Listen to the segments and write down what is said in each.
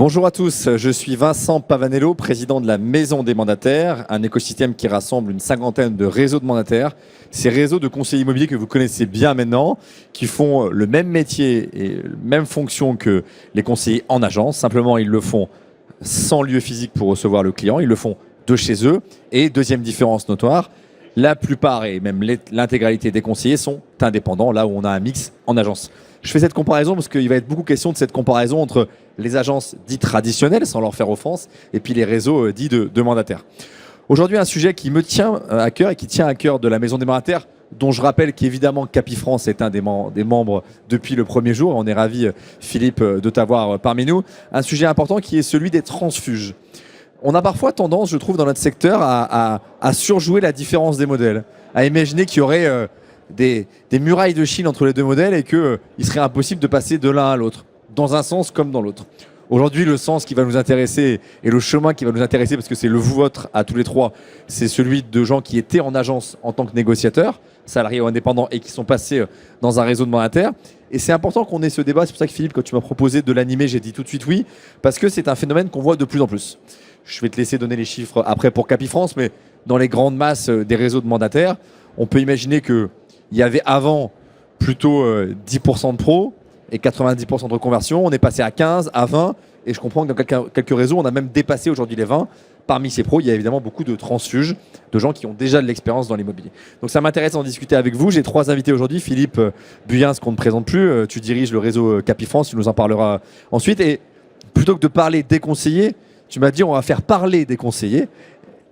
Bonjour à tous, je suis Vincent Pavanello, président de la Maison des mandataires, un écosystème qui rassemble une cinquantaine de réseaux de mandataires. Ces réseaux de conseillers immobiliers que vous connaissez bien maintenant, qui font le même métier et la même fonction que les conseillers en agence. Simplement, ils le font sans lieu physique pour recevoir le client, ils le font de chez eux. Et deuxième différence notoire, la plupart et même l'intégralité des conseillers sont indépendants, là où on a un mix en agence. Je fais cette comparaison parce qu'il va être beaucoup question de cette comparaison entre les agences dites traditionnelles, sans leur faire offense, et puis les réseaux dits de mandataires. Aujourd'hui, un sujet qui me tient à cœur et qui tient à cœur de la Maison des mandataires, dont je rappelle qu'évidemment Capifrance est un des membres depuis le premier jour. On est ravis, Philippe, de t'avoir parmi nous. Un sujet important qui est celui des transfuges. On a parfois tendance, je trouve, dans notre secteur à surjouer la différence des modèles, à imaginer qu'il y aurait des murailles de Chine entre les deux modèles et qu'il serait impossible de passer de l'un à l'autre, dans un sens comme dans l'autre. Aujourd'hui, le sens qui va nous intéresser et le chemin qui va nous intéresser, parce que c'est le vôtre à tous les trois, c'est celui de gens qui étaient en agence en tant que négociateurs, salariés ou indépendants, et qui sont passés dans un réseau de mandataires. Et c'est important qu'on ait ce débat. C'est pour ça que Philippe, quand tu m'as proposé de l'animer, j'ai dit tout de suite oui, parce que c'est un phénomène qu'on voit de plus en plus. Je vais te laisser donner les chiffres après pour Capifrance, mais dans les grandes masses des réseaux de mandataires, on peut imaginer qu'il y avait avant plutôt 10% de pros et 90% de reconversion. On est passé à 15, à 20, et je comprends que dans quelques réseaux, on a même dépassé aujourd'hui les 20. Parmi ces pros, il y a évidemment beaucoup de transfuges, de gens qui ont déjà de l'expérience dans l'immobilier. Donc ça m'intéresse d'en discuter avec vous. J'ai trois invités aujourd'hui. Philippe Buyens, qu'on ne présente plus, tu diriges le réseau Capifrance, tu nous en parleras ensuite. Et plutôt que de parler des conseillers, tu m'as dit on va faire parler des conseillers.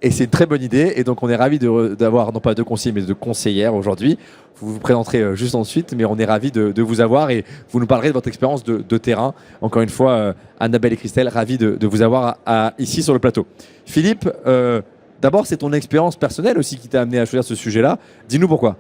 Et c'est une très bonne idée. Et donc on est ravis d'avoir non pas deux conseillers, mais de conseillères aujourd'hui. Vous vous présenterez juste ensuite, mais on est ravis de vous avoir et vous nous parlerez de votre expérience de terrain. Encore une fois, Annabelle et Christelle, ravis de vous avoir ici sur le plateau. Philippe, d'abord c'est ton expérience personnelle aussi qui t'a amené à choisir ce sujet-là. Dis-nous pourquoi.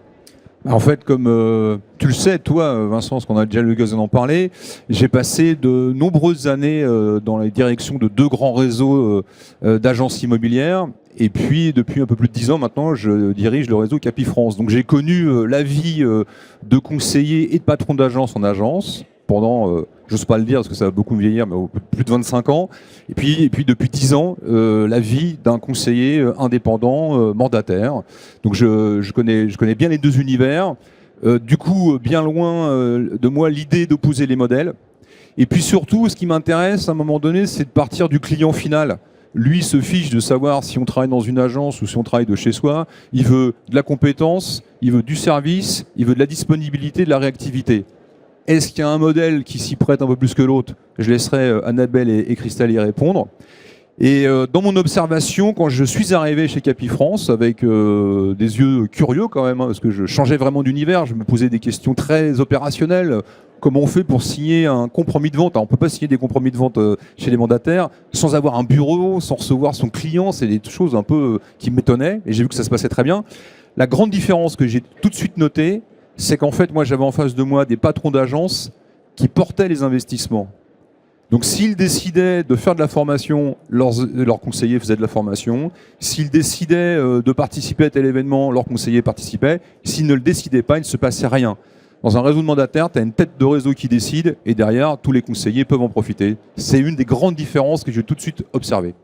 En fait, comme tu le sais, toi, Vincent, parce qu'on a déjà eu l'occasion d'en parler, j'ai passé de nombreuses années dans les directions de deux grands réseaux d'agences immobilières. Et puis, depuis un peu plus de 10 ans maintenant, je dirige le réseau Capifrance. Donc, j'ai connu la vie de conseiller et de patron d'agence en agence pendant, j'ose pas le dire parce que ça va beaucoup me vieillir, mais plus de 25 ans. Et puis depuis 10 ans, la vie d'un conseiller indépendant, mandataire. Donc je connais bien les deux univers. Du coup, bien loin de moi l'idée d'opposer les modèles. Et puis surtout, ce qui m'intéresse à un moment donné, c'est de partir du client final. Lui se fiche de savoir si on travaille dans une agence ou si on travaille de chez soi. Il veut de la compétence, il veut du service, il veut de la disponibilité, de la réactivité. Est-ce qu'il y a un modèle qui s'y prête un peu plus que l'autre? Je laisserai Annabelle et Christelle y répondre. Et dans mon observation, quand je suis arrivé chez Capifrance, avec des yeux curieux quand même, parce que je changeais vraiment d'univers, je me posais des questions très opérationnelles. Comment on fait pour signer un compromis de vente? Alors, on ne peut pas signer des compromis de vente chez les mandataires sans avoir un bureau, sans recevoir son client. C'est des choses un peu qui m'étonnaient, et j'ai vu que ça se passait très bien. La grande différence que j'ai tout de suite notée, c'est qu'en fait, moi, j'avais en face de moi des patrons d'agence qui portaient les investissements. Donc, s'ils décidaient de faire de la formation, leurs conseillers faisaient de la formation. S'ils décidaient de participer à tel événement, leurs conseillers participaient. S'ils ne le décidaient pas, il ne se passait rien. Dans un réseau de mandataires, tu as une tête de réseau qui décide et derrière, tous les conseillers peuvent en profiter. C'est une des grandes différences que j'ai tout de suite observées.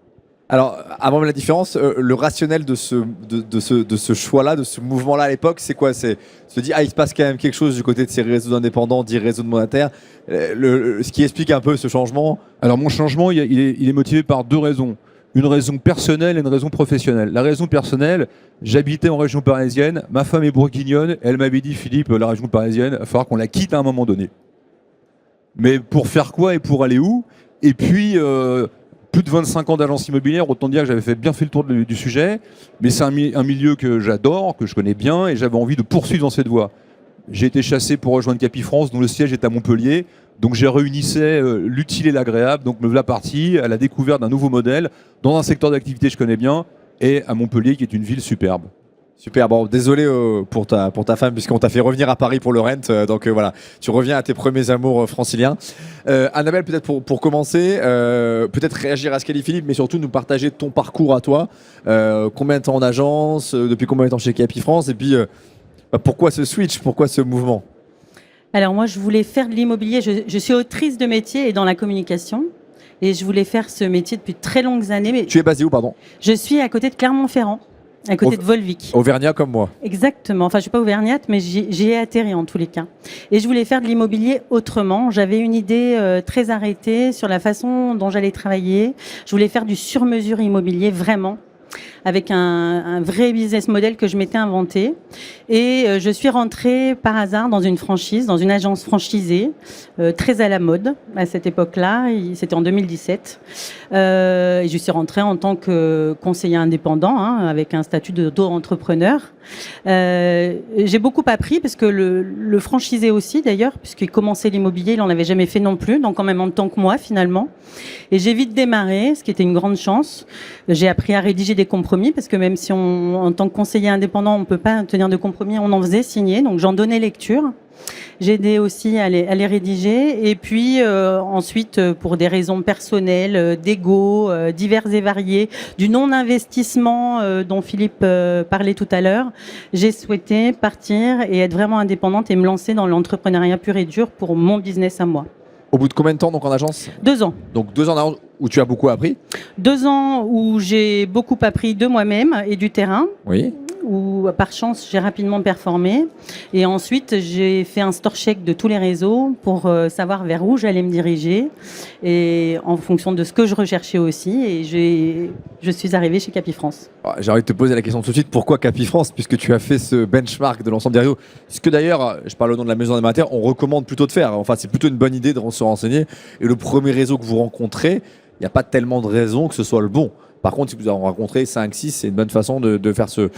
Alors, avant la différence, le rationnel de ce choix-là, de ce mouvement-là à l'époque, c'est quoi? C'est se dire, il se passe quand même quelque chose du côté de ces réseaux indépendants, dits réseaux de mandataires. Ce qui explique un peu ce changement. Alors, mon changement, il est motivé par deux raisons. Une raison personnelle et une raison professionnelle. La raison personnelle, j'habitais en région parisienne, ma femme est bourguignonne, elle m'avait dit, Philippe, la région parisienne, il va falloir qu'on la quitte à un moment donné. Mais pour faire quoi et pour aller où? Et puis... plus de 25 ans d'agence immobilière, autant dire que j'avais bien fait le tour du sujet, mais c'est un milieu que j'adore, que je connais bien, et j'avais envie de poursuivre dans cette voie. J'ai été chassé pour rejoindre Capifrance, dont le siège est à Montpellier, donc j'ai réunissais l'utile et l'agréable, donc me voilà parti à la découverte d'un nouveau modèle, dans un secteur d'activité que je connais bien, et à Montpellier, qui est une ville superbe. Super, bon, désolé pour ta femme puisqu'on t'a fait revenir à Paris pour le rent, donc voilà, tu reviens à tes premiers amours franciliens. Annabelle, peut-être pour commencer, peut-être réagir à ce qu'a dit Philippe, mais surtout nous partager ton parcours à toi. Combien de temps en agence, depuis combien de temps chez Capifrance, et puis pourquoi ce switch, pourquoi ce mouvement? Alors moi, je voulais faire de l'immobilier, je suis autrice de métier et dans la communication. Et je voulais faire ce métier depuis de très longues années. Mais Tu es basé où, pardon? je suis à côté de Clermont-Ferrand, à côté de Volvic. Auvergnat comme moi. Exactement. Enfin, je suis pas auvergnate, mais j'y ai atterri en tous les cas. Et je voulais faire de l'immobilier autrement. J'avais une idée très arrêtée sur la façon dont j'allais travailler. Je voulais faire du sur-mesure immobilier, vraiment, avec un vrai business model que je m'étais inventé. Et je suis rentrée par hasard dans une franchise, dans une agence franchisée, très à la mode à cette époque-là. C'était en 2017. Et je suis rentrée en tant que conseiller indépendant, avec un statut d'auto-entrepreneur. J'ai beaucoup appris parce que le franchisé aussi d'ailleurs, puisqu'il commençait l'immobilier, il n'en avait jamais fait non plus, donc en même temps que moi finalement. Et j'ai vite démarré, ce qui était une grande chance. J'ai appris à rédiger des compromis parce que même si en tant que conseiller indépendant, on ne peut pas tenir de compromis, on en faisait signer, donc j'en donnais lecture. J'ai aidé aussi à les rédiger. Et puis ensuite, pour des raisons personnelles, d'ego, divers et variés, du non-investissement dont Philippe parlait tout à l'heure, j'ai souhaité partir et être vraiment indépendante et me lancer dans l'entrepreneuriat pur et dur pour mon business à moi. Au bout de combien de temps donc en agence? 2 ans. Donc 2 ans en agence où tu as beaucoup appris? 2 ans où j'ai beaucoup appris de moi-même et du terrain. Oui. Où par chance j'ai rapidement performé, et ensuite j'ai fait un store check de tous les réseaux pour savoir vers où j'allais me diriger, et en fonction de ce que je recherchais aussi, et je suis arrivée chez Capifrance. J'ai envie de te poser la question tout de suite, pourquoi Capifrance, puisque tu as fait ce benchmark de l'ensemble des réseaux, ce que d'ailleurs, je parle au nom de la maison des mandataires, on recommande plutôt de faire. Enfin, c'est plutôt une bonne idée de se renseigner, et le premier réseau que vous rencontrez, il n'y a pas tellement de raisons que ce soit le bon. Par contre, si vous en rencontrez 5, 6, c'est une bonne façon de faire ce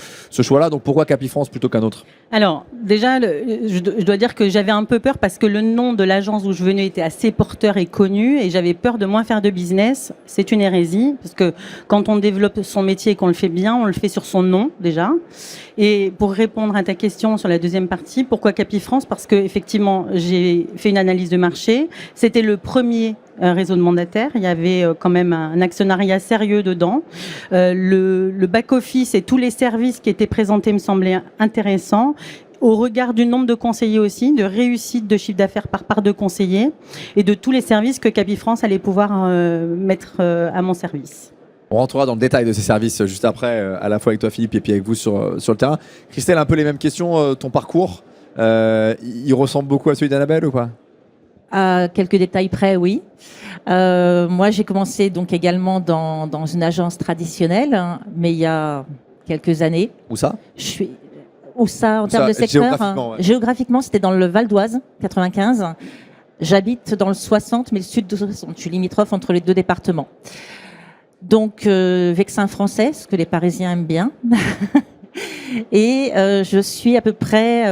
choix-là. Donc pourquoi Capifrance plutôt qu'un autre? Alors déjà, je dois dire que j'avais un peu peur parce que le nom de l'agence où je venais était assez porteur et connu, et j'avais peur de moins faire de business. C'est une hérésie parce que quand on développe son métier et qu'on le fait bien, on le fait sur son nom déjà. Et pour répondre à ta question sur la deuxième partie, pourquoi Capifrance? Parce que effectivement, j'ai fait une analyse de marché. C'était le premier réseau de mandataires. Il y avait quand même un actionnariat sérieux dedans. Le back-office et tous les services qui étaient présentés me semblaient intéressants. Au regard du nombre de conseillers aussi, de réussite de chiffre d'affaires par part de conseillers, et de tous les services que Capifrance allait pouvoir mettre à mon service. On rentrera dans le détail de ces services juste après, à la fois avec toi Philippe et puis avec vous sur le terrain. Christelle, un peu les mêmes questions, ton parcours, il ressemble beaucoup à celui d'Annabelle ou pas? À quelques détails près, oui. Moi, j'ai commencé donc également dans une agence traditionnelle, mais il y a quelques années. Où ça? Où ça, en termes de secteur? Géographiquement, ouais. Géographiquement, c'était dans le Val d'Oise, 95. J'habite dans le 60, mais le sud de 60. Je suis limitrophe entre les deux départements. Donc, Vexin français, ce que les Parisiens aiment bien. Et je suis à peu près,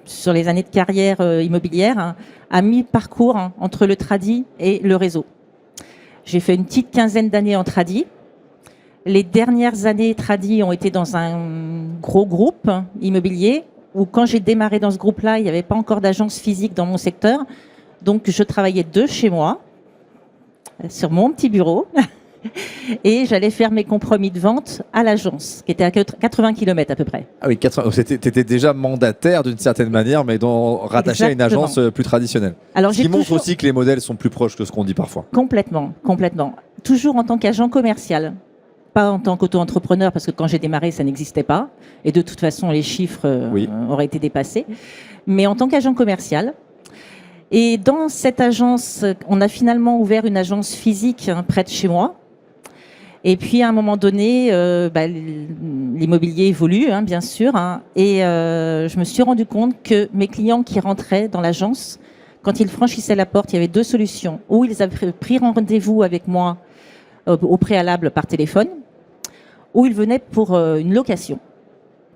sur les années de carrière immobilière, à mi-parcours entre le tradi et le réseau. J'ai fait une petite quinzaine d'années en tradi. Les dernières années tradi ont été dans un gros groupe immobilier où, quand j'ai démarré dans ce groupe-là, il n'y avait pas encore d'agence physique dans mon secteur. Donc, je travaillais de chez moi, sur mon petit bureau, et j'allais faire mes compromis de vente à l'agence, qui était à 80 km à peu près. Ah oui, tu étais déjà mandataire d'une certaine manière, mais rattaché à une agence plus traditionnelle. Alors, ce qui montre aussi que les modèles sont plus proches que ce qu'on dit parfois. Complètement, complètement. Toujours en tant qu'agent commercial, pas en tant qu'auto-entrepreneur, parce que quand j'ai démarré, ça n'existait pas. Et de toute façon, les chiffres auraient été dépassés. Mais en tant qu'agent commercial. Et dans cette agence, on a finalement ouvert une agence physique près de chez moi. Et puis, à un moment donné, l'immobilier évolue, bien sûr. Et je me suis rendu compte que mes clients qui rentraient dans l'agence, quand ils franchissaient la porte, il y avait 2 solutions. Ou ils avaient pris rendez-vous avec moi au préalable par téléphone, ou ils venaient pour une location.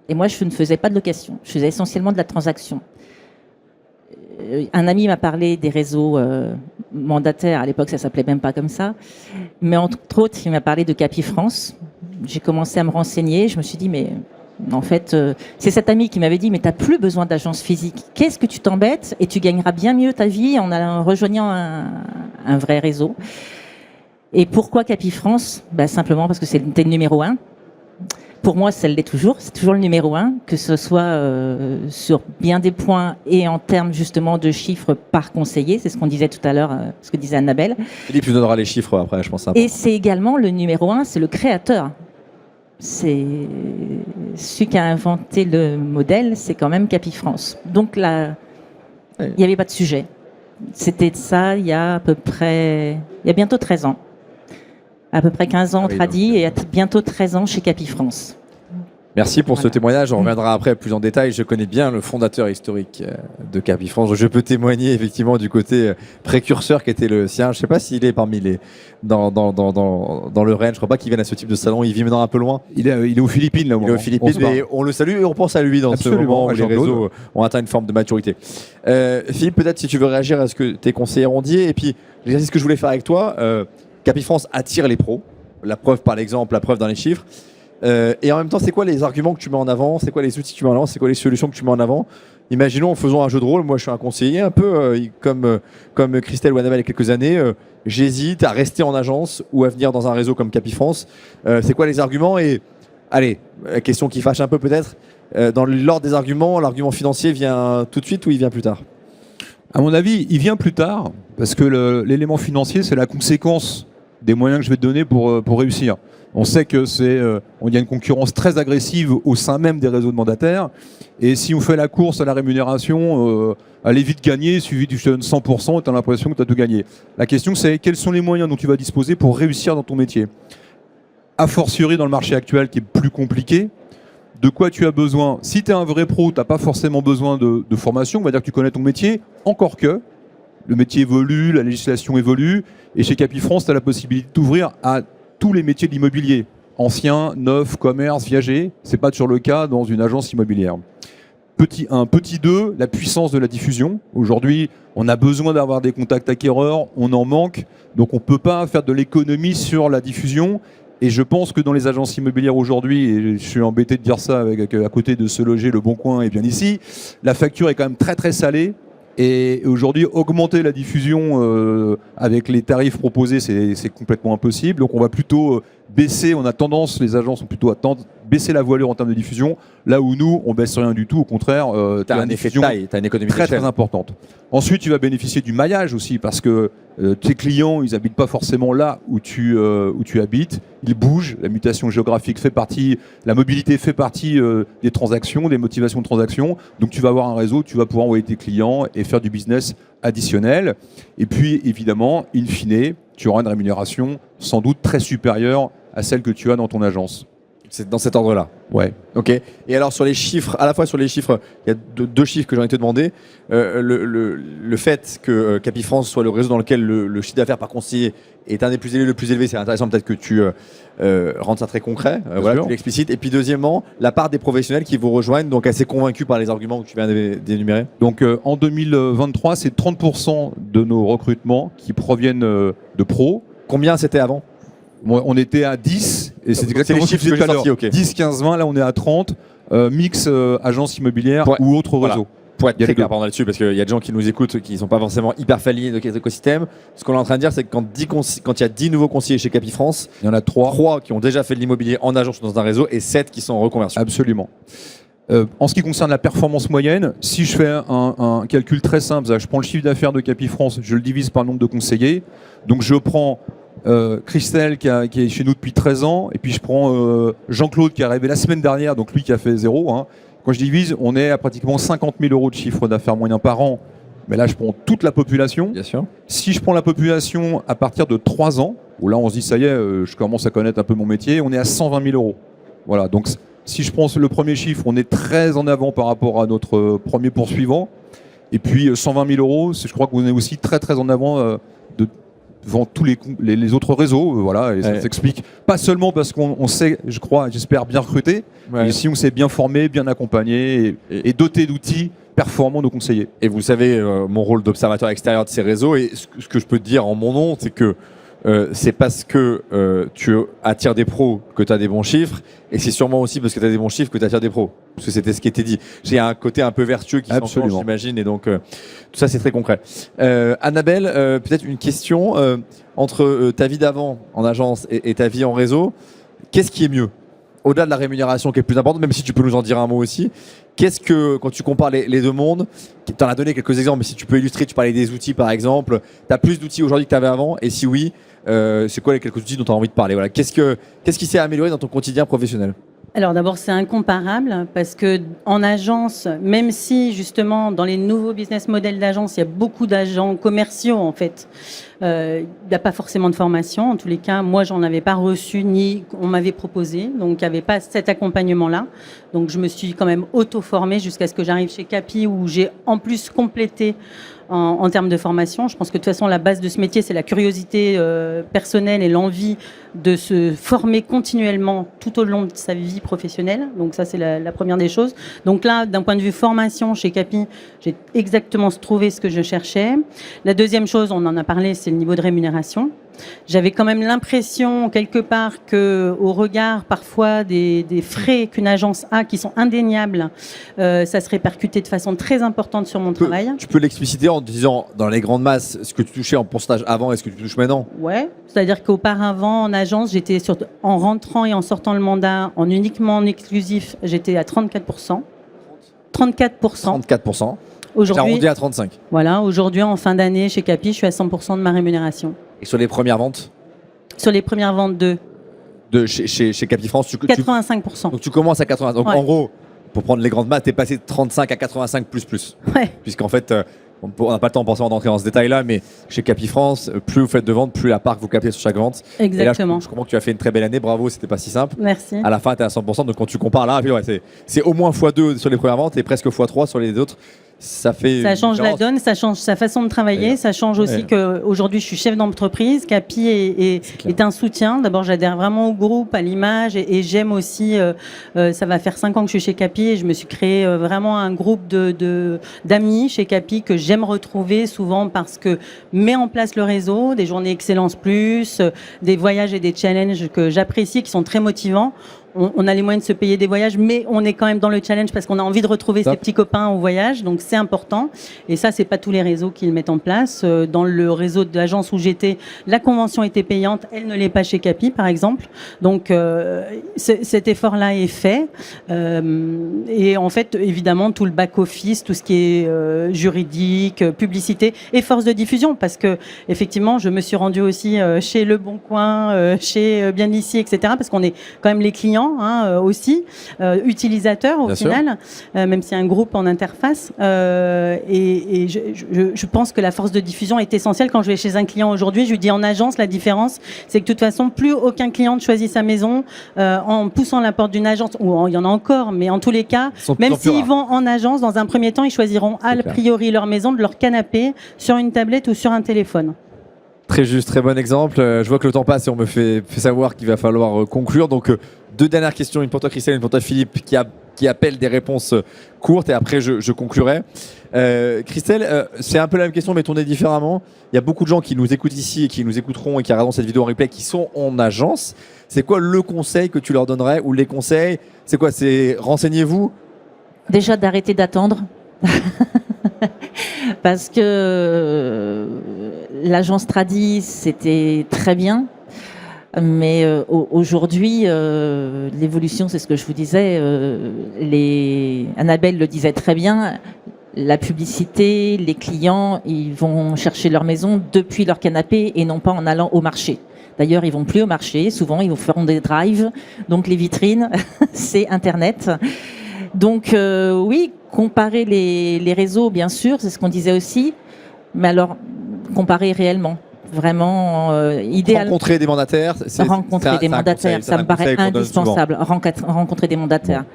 Et moi, je ne faisais pas de location. Je faisais essentiellement de la transaction. Un ami m'a parlé des réseaux mandataires. À l'époque, ça s'appelait même pas comme ça. Mais entre autres, il m'a parlé de Capifrance. J'ai commencé à me renseigner. Je me suis dit, mais en fait, c'est cet ami qui m'avait dit, mais tu n'as plus besoin d'agence physique. Qu'est-ce que tu t'embêtes? Et tu gagneras bien mieux ta vie en rejoignant un vrai réseau. Et pourquoi Capifrance? Simplement parce que c'était le numéro 1. Pour moi, ça l'est toujours. C'est toujours le numéro 1, que ce soit sur bien des points et en termes justement de chiffres par conseiller. C'est ce qu'on disait tout à l'heure, ce que disait Annabelle. Philippe, tu donneras les chiffres après, je pense. Et c'est également le numéro 1, c'est le créateur. C'est celui qui a inventé le modèle, c'est quand même Capifrance. Donc là, il n'y avait pas de sujet. C'était ça il y a bientôt 13 ans. À peu près 15 ans en Tradi et bientôt 13 ans chez Capifrance. Merci pour ce témoignage. On reviendra après plus en détail. Je connais bien le fondateur historique de Capifrance. Je peux témoigner effectivement du côté précurseur qui était le sien. Je ne sais pas s'il est parmi les dans le Rennes. Je ne crois pas qu'il vienne à ce type de salon. Il vit maintenant un peu loin. Il est aux Philippines là. Il est aux Philippines, mais on le salue et on pense à lui dans ce moment où les réseaux ont atteint une forme de maturité. Philippe, peut-être si tu veux réagir à ce que tes conseillers ont dit. Et puis l'exercice que je voulais faire avec toi, Capifrance attire les pros. La preuve par l'exemple, la preuve dans les chiffres. Et en même temps, c'est quoi les arguments que tu mets en avant? C'est quoi les outils que tu mets en avant? C'est quoi les solutions que tu mets en avant? Imaginons en faisant un jeu de rôle, moi je suis un conseiller un peu comme Christelle ou Annabelle il y a quelques années, j'hésite à rester en agence ou à venir dans un réseau comme Capifrance. C'est quoi les arguments? Et allez, la question qui fâche un peu peut-être, dans l'ordre des arguments, l'argument financier vient tout de suite ou il vient plus tard? À mon avis, il vient plus tard parce que l'élément financier, c'est la conséquence des moyens que je vais te donner pour réussir. On sait que il y a une concurrence très agressive au sein même des réseaux de mandataires. Et si on fait la course à la rémunération, allez vite gagner, suivi du je te donne 100% et tu as l'impression que tu as tout gagné. La question, c'est quels sont les moyens dont tu vas disposer pour réussir dans ton métier? A fortiori dans le marché actuel qui est plus compliqué, de quoi tu as besoin? Si tu es un vrai pro, tu n'as pas forcément besoin de formation. On va dire que tu connais ton métier, encore que le métier évolue, la législation évolue. Et chez Capifrance, tu as la possibilité d'ouvrir à tous les métiers de l'immobilier, ancien, neuf, commerce, viager. Ce n'est pas toujours le cas dans une agence immobilière. Petit 1. Petit 2, la puissance de la diffusion. Aujourd'hui, on a besoin d'avoir des contacts acquéreurs, on en manque, donc on ne peut pas faire de l'économie sur la diffusion. Et je pense que dans les agences immobilières aujourd'hui, et je suis embêté de dire ça avec à côté de Se Loger, Le Bon Coin et bien ici, la facture est quand même très très salée. Et aujourd'hui, augmenter la diffusion avec les tarifs proposés, c'est complètement impossible. Donc on va plutôt baisser, on a tendance, les agences ont plutôt à baisser la voilure en termes de diffusion, là où nous, on baisse rien du tout. Au contraire, tu as un effet de taille, tu as une économie très importante. Ensuite, tu vas bénéficier du maillage aussi, parce que tes clients, ils n'habitent pas forcément là où tu habites. Ils bougent, la mutation géographique fait partie, la mobilité fait partie des transactions, des motivations de transactions. Donc tu vas avoir un réseau, tu vas pouvoir envoyer tes clients et faire du business additionnel. Et puis évidemment, in fine, tu auras une rémunération sans doute très supérieure à celle que tu as dans ton agence. C'est dans cet ordre-là. Ouais. Ok. Et alors sur les chiffres, à la fois sur les chiffres, il y a deux chiffres que j'ai envie de te demander. Le fait que Capifrance soit le réseau dans lequel le chiffre d'affaires par conseiller est un des plus élevés, le plus élevé, c'est intéressant peut-être que tu rendes ça très concret, voilà, tu l'explicites. Et puis deuxièmement, la part des professionnels qui vous rejoignent, donc assez convaincus par les arguments que tu viens d'énumérer. Donc en 2023, c'est 30% de nos recrutements qui proviennent de pros. Combien c'était avant ? On était à 10, et c'est exactement les ce que chiffres je disais tout à l'heure. Okay. 10, 15, 20, là on est à 30, mix agence immobilière ou autre réseau. Pour être très clair là-dessus, parce qu'il y a des gens qui nous écoutent qui ne sont pas forcément hyper familiers de l'écosystème, ce qu'on est en train de dire, c'est que quand il y a 10 nouveaux conseillers chez Capifrance, il y en a 3 qui ont déjà fait de l'immobilier en agence ou dans un réseau, et 7 qui sont en reconversion. Absolument. En ce qui concerne la performance moyenne, si je fais un calcul très simple, je prends le chiffre d'affaires de Capifrance, je le divise par le nombre de conseillers, donc je prends Christelle qui est chez nous depuis 13 ans, et puis je prends Jean-Claude qui est arrivé la semaine dernière, donc lui qui a fait 0. Quand je divise, on est à pratiquement 50 000 € de chiffre d'affaires moyen par an, mais là je prends toute la population. Bien sûr. Si je prends la population à partir de 3 ans, où là on se dit ça y est, je commence à connaître un peu mon métier, on est à 120 000 €. Voilà, donc si je prends le premier chiffre, on est très en avant par rapport à notre premier poursuivant, et puis 120 000 €, je crois qu'on est aussi très très en avant devant tous les autres réseaux, voilà, et ça s'explique pas seulement parce qu'on sait, je crois, j'espère bien recruter, mais si on s'est bien formé, bien accompagné et doté d'outils performants nos conseillers. Et vous savez, mon rôle d'observateur extérieur de ces réseaux, et ce que je peux te dire en mon nom, c'est que c'est parce que tu attires des pros que tu as des bons chiffres, et c'est sûrement aussi parce que tu as des bons chiffres que tu attires des pros. Parce que c'était ce qui était dit. J'ai un côté un peu vertueux qui s'enclenche, j'imagine, et donc tout ça c'est très concret. Annabelle, peut-être une question entre ta vie d'avant en agence et ta vie en réseau. Qu'est-ce qui est mieux ? au-delà de la rémunération qui est plus importante, même si tu peux nous en dire un mot aussi, qu'est-ce que, quand tu compares les deux mondes, tu en as donné quelques exemples, mais si tu peux illustrer, tu parlais des outils par exemple, tu as plus d'outils aujourd'hui que tu avais avant, et si oui, c'est quoi les quelques outils dont tu as envie de parler? Voilà. Qu'est-ce qui s'est amélioré dans ton quotidien professionnel? Alors d'abord, c'est incomparable parce que en agence, même si justement dans les nouveaux business models d'agence, il y a beaucoup d'agents commerciaux en fait, il n'y a pas forcément de formation. En tous les cas, moi, j'en avais pas reçu ni on m'avait proposé, donc il n'y avait pas cet accompagnement-là. Donc je me suis quand même auto-formée jusqu'à ce que j'arrive chez Capi où j'ai en plus complété en termes de formation. Je pense que de toute façon, la base de ce métier, c'est la curiosité personnelle et l'envie de se former continuellement tout au long de sa vie professionnelle. Donc ça, c'est la première des choses. Donc là, d'un point de vue formation, chez Capi, j'ai exactement trouvé ce que je cherchais. La deuxième chose, on en a parlé, c'est le niveau de rémunération. J'avais quand même l'impression, quelque part, que au regard parfois des frais qu'une agence a, qui sont indéniables, ça se répercutait de façon très importante sur mon travail. Tu peux l'expliciter en disant, dans les grandes masses, ce que tu touchais en pourcentage avant et ce que tu touches maintenant? Ouais, c'est-à-dire qu'auparavant, en agence, j'étais en rentrant et en sortant le mandat, uniquement en exclusif, j'étais à 34%. 34%. 34%. Aujourd'hui, j'arrondis à 35%. Voilà, aujourd'hui, en fin d'année, chez Capi, je suis à 100% de ma rémunération. Et sur les premières ventes? Sur les premières ventes chez Capi France, 85%. Donc tu commences à 85%. Donc ouais. En gros, pour prendre les grandes maths, tu es passé de 35 à 85 plus. Ouais. Puisqu'en fait, on n'a pas le temps forcément d'entrer dans ce détail-là, mais chez Capi France, plus vous faites de ventes, plus la part que vous captez sur chaque vente. Exactement. Et là, je comprends que tu as fait une très belle année. Bravo, c'était pas si simple. Merci. À la fin, tu es à 100%. Donc quand tu compares là, c'est au moins x2 sur les premières ventes et presque x3 sur les autres. Ça change la donne, ça change sa façon de travailler, ça change aussi qu'aujourd'hui je suis chef d'entreprise, Capi est un soutien. D'abord j'adhère vraiment au groupe, à l'image et j'aime aussi, ça va faire 5 ans que je suis chez Capi et je me suis créé vraiment un groupe d'amis chez Capi que j'aime retrouver souvent parce que met en place le réseau, des journées Excellence Plus, des voyages et des challenges que j'apprécie, qui sont très motivants. On a les moyens de se payer des voyages, mais on est quand même dans le challenge parce qu'on a envie de retrouver ses petits copains au voyage, donc c'est important. Et ça, c'est pas tous les réseaux qui le mettent en place. Dans le réseau de l'agence où j'étais, la convention était payante, elle ne l'est pas chez Capi, par exemple. Donc cet effort-là est fait. Et en fait, évidemment, tout le back-office, tout ce qui est juridique, publicité et force de diffusion, parce que effectivement, je me suis rendue aussi chez Le Bon Coin, chez Bien Ici, etc., parce qu'on est quand même les clients. Aussi, utilisateurs au final, même s'il y a un groupe en interface. Et je pense que la force de diffusion est essentielle. Quand je vais chez un client aujourd'hui, je lui dis en agence, la différence, c'est que de toute façon, plus aucun client ne choisit sa maison en poussant la porte d'une agence, ou il y en a encore, mais en tous les cas, même s'ils vont en agence, dans un premier temps, ils choisiront a priori leur maison de leur canapé sur une tablette ou sur un téléphone. Très juste, très bon exemple. Je vois que le temps passe et on me fait savoir qu'il va falloir conclure. Donc, 2 dernières questions, une pour toi Christelle, une pour toi Philippe, qui appellent des réponses courtes et après je conclurai. Christelle, c'est un peu la même question mais tournée différemment. Il y a beaucoup de gens qui nous écoutent ici et qui nous écouteront et qui regarderont cette vidéo en replay qui sont en agence. C'est quoi le conseil que tu leur donnerais ou les conseils? C'est quoi? C'est renseignez-vous. Déjà d'arrêter d'attendre. Parce que l'agence Tradis, c'était très bien. Mais aujourd'hui, l'évolution, c'est ce que je vous disais, Annabelle le disait très bien, la publicité, les clients, ils vont chercher leur maison depuis leur canapé et non pas en allant au marché. D'ailleurs, ils vont plus au marché, souvent ils feront des drives, donc les vitrines, c'est Internet. Donc oui, comparer les réseaux, bien sûr, c'est ce qu'on disait aussi, mais alors comparer réellement. Vraiment idéal. Rencontrer des mandataires. Rencontrer des mandataires, ça me paraît indispensable. Rencontrer des mandataires.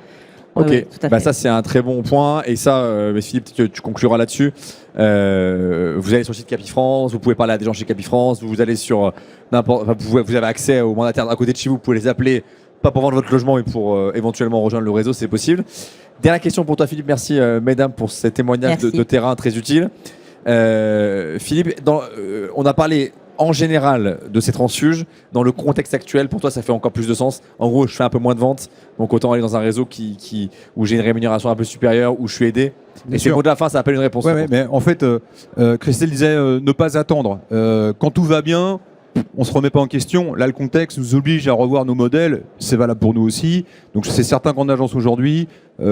Ok, oui, ça c'est un très bon point. Et ça, Philippe, tu concluras là-dessus. Vous allez sur le site Capi France, vous pouvez parler à des gens chez Capi France, vous allez sur vous avez accès aux mandataires à côté de chez vous, vous pouvez les appeler, pas pour vendre votre logement, mais pour éventuellement rejoindre le réseau, c'est possible. Dernière question pour toi, Philippe. Merci, mesdames, pour ces témoignages de terrain très utiles. Philippe, on a parlé en général de ces transfuges. Dans le contexte actuel, pour toi, ça fait encore plus de sens. En gros, je fais un peu moins de ventes, donc autant aller dans un réseau où j'ai une rémunération un peu supérieure, où je suis aidé. Et c'est le mot de la fin, ça appelle une réponse. Ouais, mais en fait, Christelle disait ne pas attendre. Quand tout va bien, on se remet pas en question. Là, le contexte nous oblige à revoir nos modèles. C'est valable pour nous aussi. Donc, c'est certain qu'en agence aujourd'hui,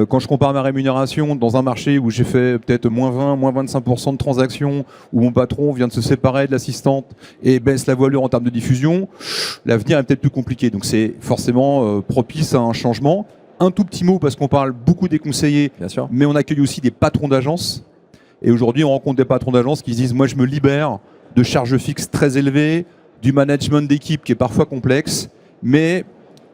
quand je compare ma rémunération dans un marché où j'ai fait peut-être moins 20, moins 25% de transactions, où mon patron vient de se séparer de l'assistante et baisse la voilure en termes de diffusion, l'avenir est peut-être plus compliqué. Donc, c'est forcément propice à un changement. Un tout petit mot, parce qu'on parle beaucoup des conseillers, Bien sûr. mais on accueille aussi des patrons d'agence. Et aujourd'hui, on rencontre des patrons d'agence qui se disent « Moi, je me libère de charges fixes très élevées, du management d'équipe qui est parfois complexe, mais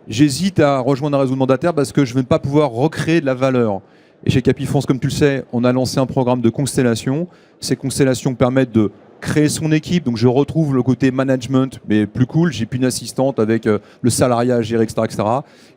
j'hésite à rejoindre un réseau de mandataires parce que je ne vais pas pouvoir recréer de la valeur. » Et chez Capifrance, comme tu le sais, on a lancé un programme de constellation. Ces constellations permettent de créer son équipe, donc je retrouve le côté management, mais plus cool. J'ai plus une assistante avec le salariat à gérer, etc., etc.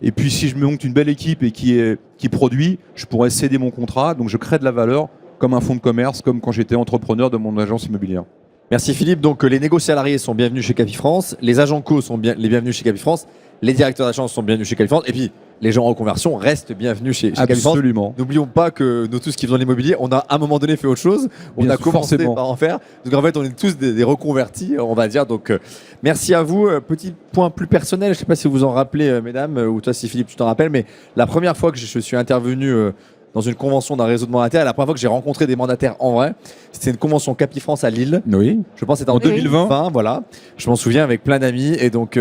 Et puis si je me monte une belle équipe et qui produit, je pourrais céder mon contrat, donc je crée de la valeur comme un fonds de commerce, comme quand j'étais entrepreneur de mon agence immobilière. Merci Philippe. Donc les négociés salariés sont bienvenus chez Capifrance, les agents co sont les bienvenus chez Capifrance, les directeurs d'agence sont bienvenus chez Capifrance, et puis les gens en reconversion restent bienvenus chez Capifrance. Absolument. N'oublions pas que nous tous qui faisons l'immobilier, on a à un moment donné fait autre chose, on Bien a sûr, commencé forcément. par en faire. Donc en fait, on est tous des reconvertis, on va dire. Donc merci à vous. Petit point plus personnel, je ne sais pas si vous vous en rappelez, mesdames, ou toi si Philippe tu t'en rappelles, mais la première fois que je suis intervenu dans une convention d'un réseau de mandataires, la première fois que j'ai rencontré des mandataires en vrai, c'était une convention Capifrance à Lille. Oui. Je pense que c'était en 2020, voilà. Je m'en souviens avec plein d'amis et donc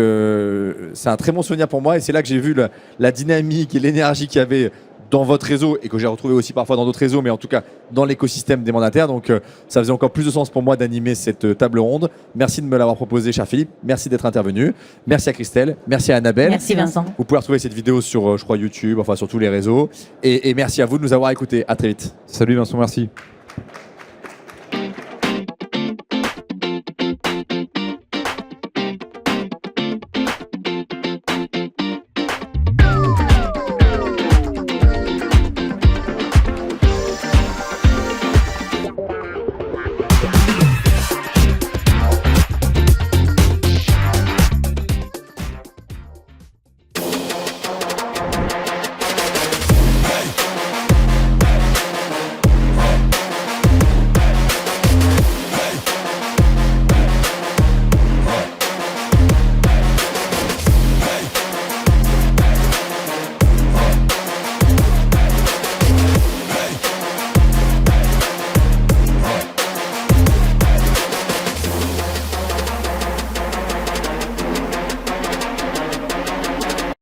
c'est un très bon souvenir pour moi et c'est là que j'ai vu la dynamique et l'énergie qu'il y avait dans votre réseau et que j'ai retrouvé aussi parfois dans d'autres réseaux, mais en tout cas dans l'écosystème des mandataires. Donc ça faisait encore plus de sens pour moi d'animer cette table ronde. Merci de me l'avoir proposé, cher Philippe. Merci d'être intervenu. Merci à Christelle. Merci à Annabelle. Merci Vincent. Vous pouvez retrouver cette vidéo sur, je crois, YouTube, enfin sur tous les réseaux. Et merci à vous de nous avoir écoutés. À très vite. Salut Vincent, merci.